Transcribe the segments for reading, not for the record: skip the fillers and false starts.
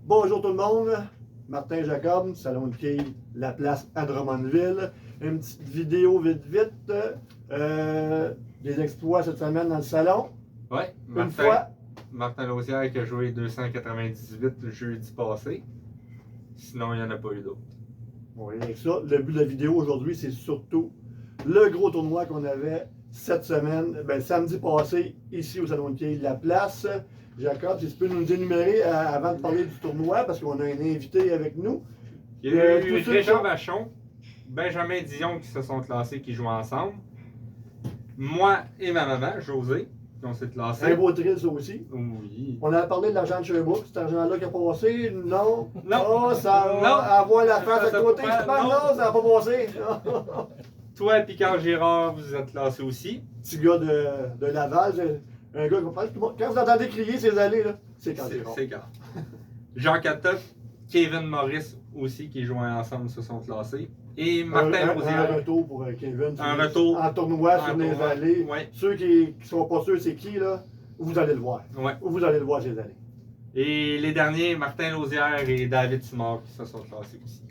Bonjour tout le monde, Martin Jacob, Salon de quilles, La Place à Drummondville. Une petite vidéo vite des exploits cette semaine dans le salon. Ouais, Martin Lausière qui a joué 298 le jeudi passé. Sinon, il n'y en a pas eu d'autres. Oui, avec ça, le but de la vidéo aujourd'hui, c'est surtout le gros tournoi qu'on avait cette semaine, samedi passé, ici au Salon de quilles, La Place. Jacob, si tu peux nous énumérer avant de parler du tournoi, parce qu'on a un invité avec nous. Il y a eu Régent Vachon, Benjamin Dion qui se sont classés, qui jouent ensemble. Moi et ma maman, José, qui ont s'est classés. Un beau thrill, ça aussi. Oui. On a parlé de l'argent de Sherbrooke, cet argent-là qui a passé. Non. Non. Oh, ça va avoir la face à côté. Non, ça n'a pas passé. Toi et Picard Girard, vous êtes classés aussi. Petit gars de Laval. Un gars qui parle. Quand vous entendez crier ces allées, là, c'est quand c'est quand. Jean Catoc, Kevin Maurice aussi, qui jouaient ensemble, se sont classés. Et Martin Lausière. Un retour pour Kevin. Un retour. En tournoi sur les allées. Ouais. Ceux qui ne sont pas sûrs c'est qui, là, vous allez le voir. Ouais. Vous allez le voir ces allées. Et les derniers, Martin Lausière et David Simard, qui se sont classés aussi.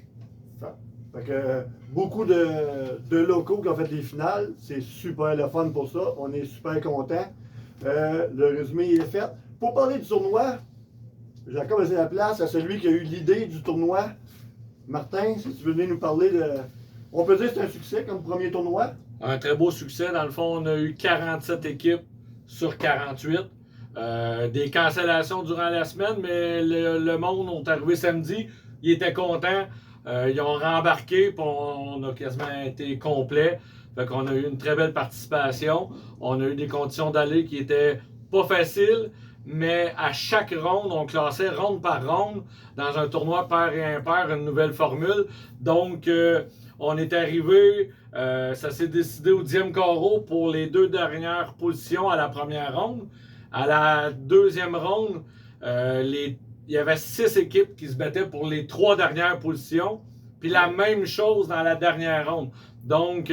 Fait que beaucoup de locaux qui ont fait les finales. C'est super le fun pour ça. On est super contents. Le résumé est fait. Pour parler du tournoi, Jacob a laissé la place à celui qui a eu l'idée du tournoi. Martin, si tu veux venir nous parler de... On peut dire que c'est un succès comme premier tournoi? Un très beau succès. Dans le fond, on a eu 47 équipes sur 48. Des cancellations durant la semaine, mais le monde est arrivé samedi. Ils étaient contents. Ils ont rembarqué, puis on a quasiment été complet. Fait qu'on a eu une très belle participation. On a eu des conditions d'aller qui étaient pas faciles, mais à chaque ronde, on classait ronde par ronde dans un tournoi pair et impair, une nouvelle formule. Donc, on est arrivé, ça s'est décidé au 10e carreau pour les deux dernières positions à la première ronde. À la deuxième ronde, il y avait 6 équipes qui se battaient pour les 3 dernières positions. Puis la même chose dans la dernière ronde. Donc,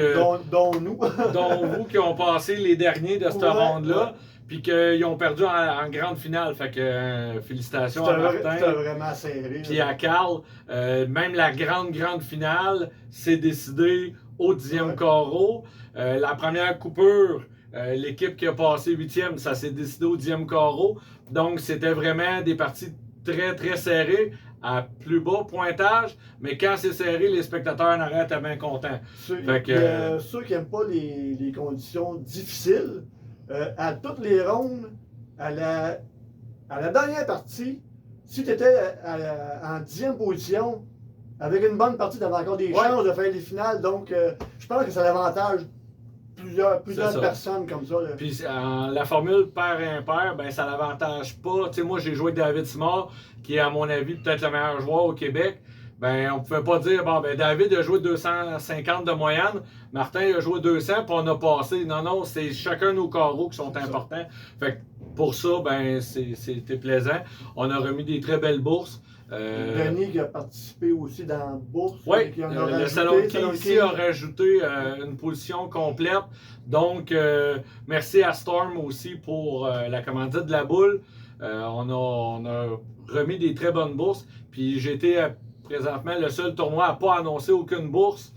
dont nous. dont vous qui ont passé les derniers de cette ronde-là, puis qu'ils ont perdu en grande finale. Fait que félicitations à Martin. C'était vraiment serré. Puis à Carl. Même la grande finale s'est décidée au 10e carreau. La première coupure, l'équipe qui a passé 8e, ça s'est décidé au 10e carreau. Donc, c'était vraiment des parties très serrées, à plus bas pointage, mais quand c'est serré, les spectateurs en arrière étaient bien contents. Ceux qui n'aiment pas les conditions difficiles, à toutes les rondes, à la dernière partie, si tu étais en 10e position, avec une bonne partie, tu avais encore des chances de faire les finales. Donc, je pense que ça avantage plusieurs personnes comme ça. Là. Puis la formule pair et impair, ben ça l'avantage pas. Tu sais, moi j'ai joué avec David Simard, qui est à mon avis peut-être le meilleur joueur au Québec. Ben on pouvait pas dire bon ben David a joué 250 de moyenne, Martin a joué 200 puis on a passé. Non, c'est chacun nos carreaux qui sont importants. Fait que pour ça, ben c'était plaisant. On a remis des très belles bourses. Denis qui a participé aussi dans la bourse. Oui, le Salon de quilles ici a rajouté une position complète. Donc, merci à Storm aussi pour la commandite de la boule. On a remis des très bonnes bourses. Puis j'ai été présentement le seul tournoi à ne pas annoncer aucune bourse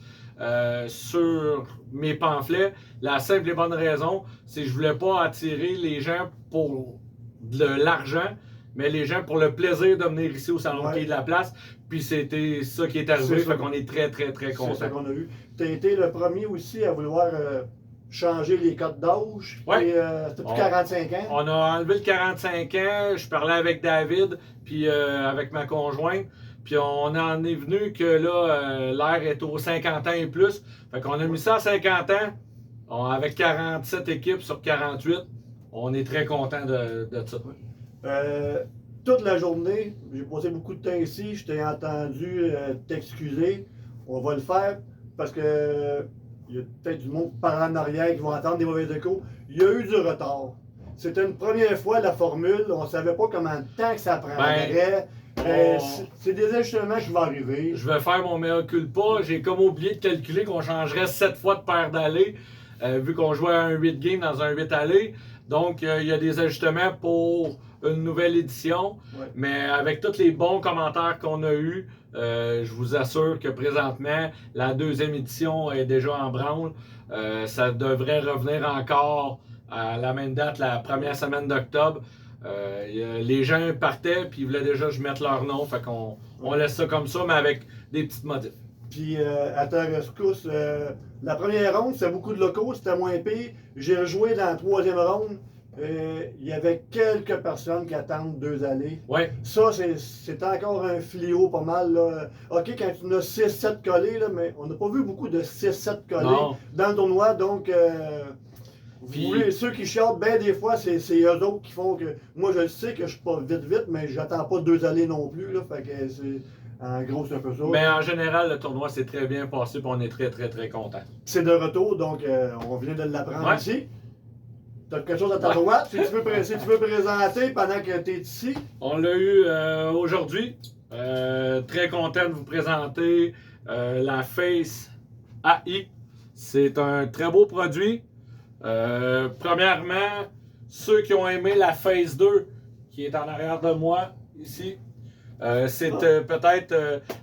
sur mes pamphlets. La simple et bonne raison, c'est que je ne voulais pas attirer les gens pour de l'argent, mais les gens pour le plaisir de venir ici au Salon de quilles de la place. Puis c'était ça qui est arrivé, fait qu'on est très contents. C'est ça qu'on a vu. Tu as été le premier aussi à vouloir changer les codes d'âge. Oui. C'était plus 45 ans. On a enlevé le 45 ans. Je parlais avec David, puis avec ma conjointe. Puis on en est venu que là, l'air est aux 50 ans et plus. Fait qu'on a mis ça à 50 ans, avec 47 équipes sur 48. On est très contents de ça. Toute la journée, j'ai passé beaucoup de temps ici, je t'ai entendu t'excuser. On va le faire parce que il y a peut-être du monde par en arrière qui vont entendre des mauvais échos. Il y a eu du retard. C'était une première fois la formule, on ne savait pas combien de temps que ça prendrait. C'est des ajustements qui vont arriver. Je vais faire mon mea culpa. J'ai comme oublié de calculer qu'on changerait 7 fois de paire d'allées, vu qu'on jouait un 8 game dans un 8 allées. Donc, il y a des ajustements pour une nouvelle édition. Ouais. Mais avec tous les bons commentaires qu'on a eus, je vous assure que présentement, la deuxième édition est déjà en branle. Ça devrait revenir encore à la même date, la première semaine d'octobre. Les gens partaient puis ils voulaient déjà que je mette leur nom. Fait qu'on on laisse ça comme ça, mais avec des petites modifs. Puis à ta rescousse, la première ronde, c'était beaucoup de locaux, c'était moins pire. J'ai rejoué dans la troisième ronde. Il y avait quelques personnes qui attendent 2 allées. Ouais. Ça, c'est encore un fléau pas mal. Là. OK, quand tu en as 6-7 collés, là, mais on n'a pas vu beaucoup de 6-7 collés Non. dans le tournoi. Donc, vous Puis- voulez, ceux qui chialent, bien des fois, c'est eux autres qui font que. Moi, je sais que je suis pas vite, mais j'attends pas 2 allées non plus. Là, fait que c'est. En gros, c'est un peu ça. Mais en général, le tournoi s'est très bien passé et on est très, très, très content. C'est de retour, donc on vient de l'apprendre Ouais. ici. Tu as quelque chose à ta Ouais. droite, si tu veux présenter pendant que tu es ici. On l'a eu aujourd'hui. Très content de vous présenter la Face AI. C'est un très beau produit. Premièrement, ceux qui ont aimé la Face 2, qui est en arrière de moi, ici, c'est peut-être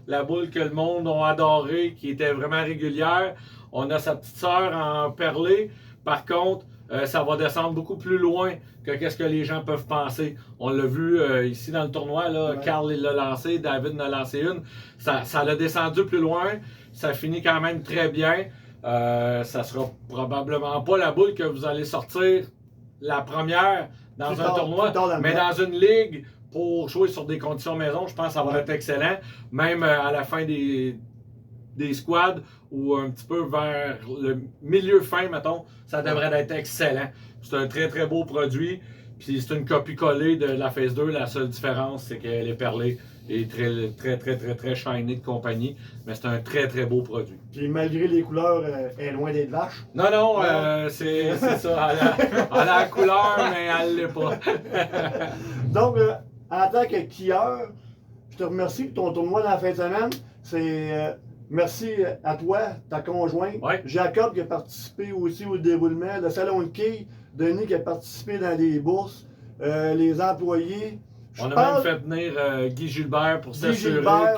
la boule que le monde a adorée, qui était vraiment régulière. On a sa petite sœur en perlé. Par contre, ça va descendre beaucoup plus loin que qu'est-ce que les gens peuvent penser. On l'a vu ici dans le tournoi, là, Ouais. Carl il l'a lancé, David en a lancé une. Ça l'a descendu plus loin. Ça finit quand même très bien. Ça sera probablement pas la boule que vous allez sortir la première dans Plus un tard- tournoi, plus tard dans le mais match. dans une ligue pour jouer sur des conditions maison, je pense que ça va Ouais. être excellent. Même à la fin des squads ou un petit peu vers le milieu fin, mettons, ça devrait être excellent. C'est un très très beau produit. Puis c'est une copie collée de la Phase 2. La seule différence, c'est qu'elle est perlée et très très très très très shiny de compagnie. Mais c'est un très très beau produit. Puis malgré les couleurs, elle est loin d'être vache. Non, non, Non. c'est ça. Elle a la couleur, mais elle l'est pas. Donc, en tant que skieur, je te remercie pour ton tournoi dans la fin de semaine. C'est merci à toi, ta conjointe, Ouais. Jacob qui a participé aussi au déroulement, le salon de quilles, Denis qui a participé dans les bourses, les employés. Je On a pense- même fait venir Guy Gilbert pour Guy s'assurer Gilbert,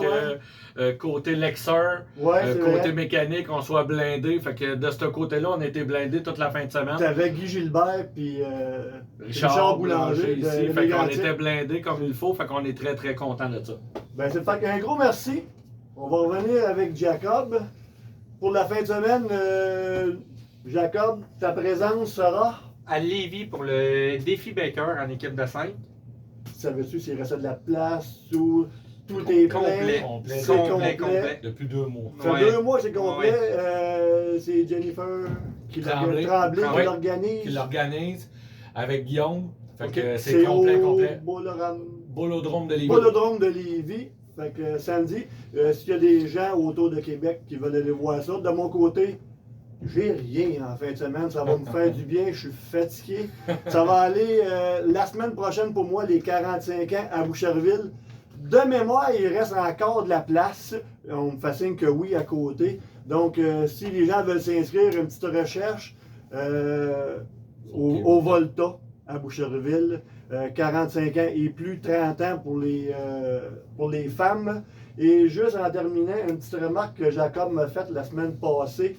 que côté Lexer, Ouais, c'est côté vrai. mécanique, on soit blindé. Fait que de ce côté-là, on a été blindé toute la fin de semaine. T'avais Guy Gilbert puis Richard Boulanger ici. de Fait qu'on Mégantic. était blindé comme il faut. Fait qu'on est très très content de ça. Ben, c'est fait qu'un gros merci. On va revenir avec Jacob. Pour la fin de semaine, Jacob, ta présence sera. À Lévis pour le défi Baker en équipe de 5. Savais-tu s'il restait de la place ou tout est plein? Complet. Complet. C'est complet. Complet. Depuis 2 mois. Ça fait Ouais. 2 mois, c'est complet. Ouais. C'est Jennifer qui Tremblay. Tremblay qui Ouais. l'organise. Qui l'organise avec Guillaume. Fait Ok. que c'est complet, au complet. Bolodrome Bolodrome de Lévis. de Lévis. Fait que samedi, s'il y a des gens autour de Québec qui veulent aller voir ça, de mon côté, j'ai rien en fin de semaine. Ça va me faire du bien. Je suis fatigué. Ça va aller la semaine prochaine pour moi, les 45 ans à Boucherville. De mémoire, il reste encore de la place. On me fait signe que oui à côté. Donc, si les gens veulent s'inscrire, une petite recherche au Volta à Boucherville. 45 ans et plus, 30 ans pour les femmes. Et juste en terminant, une petite remarque que Jacob m'a faite la semaine passée.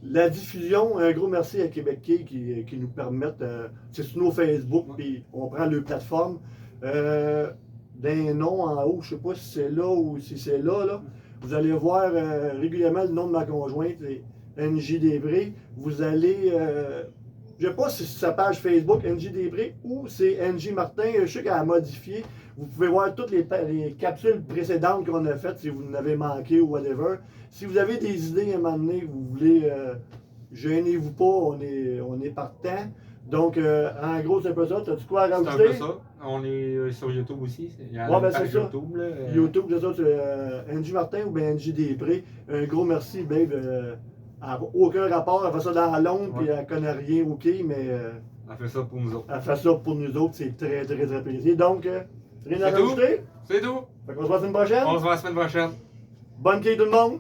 La diffusion, un gros merci à Québec Key qui nous permettent, c'est sur nos Facebook, puis on prend leur plateforme. D'un nom en haut, je ne sais pas si c'est là ou si c'est là. Vous allez voir régulièrement le nom de ma conjointe, c'est NJ Després. Vous allez, je ne sais pas si c'est sa page Facebook, NJ Després, ou c'est NJ Martin, je sais qu'elle a modifié. Vous pouvez voir toutes les capsules précédentes qu'on a faites si vous en avez manqué ou whatever. Si vous avez des idées à un moment donné, vous voulez, gênez-vous pas, on est partant. Donc, en gros, c'est un peu ça. T'as-tu quoi à C'est un rajouter? peu ça. On est sur YouTube aussi. Il y a Ouais, une ben, page c'est ça. YouTube. Là, YouTube, c'est ça, c'est NJ Martin ou bien NJ Després. Un gros merci, babe. Elle n'a aucun rapport, elle fait ça dans l'ombre, puis Ouais. elle connaît rien, ok, mais On fait ça pour nous autres. elle fait ça pour nous autres, c'est très, très apprécié. Donc, rien à C'est tout? rajouter? C'est tout. Fait qu'on se voit la semaine prochaine. On se voit la semaine prochaine. Bonne quille tout le monde!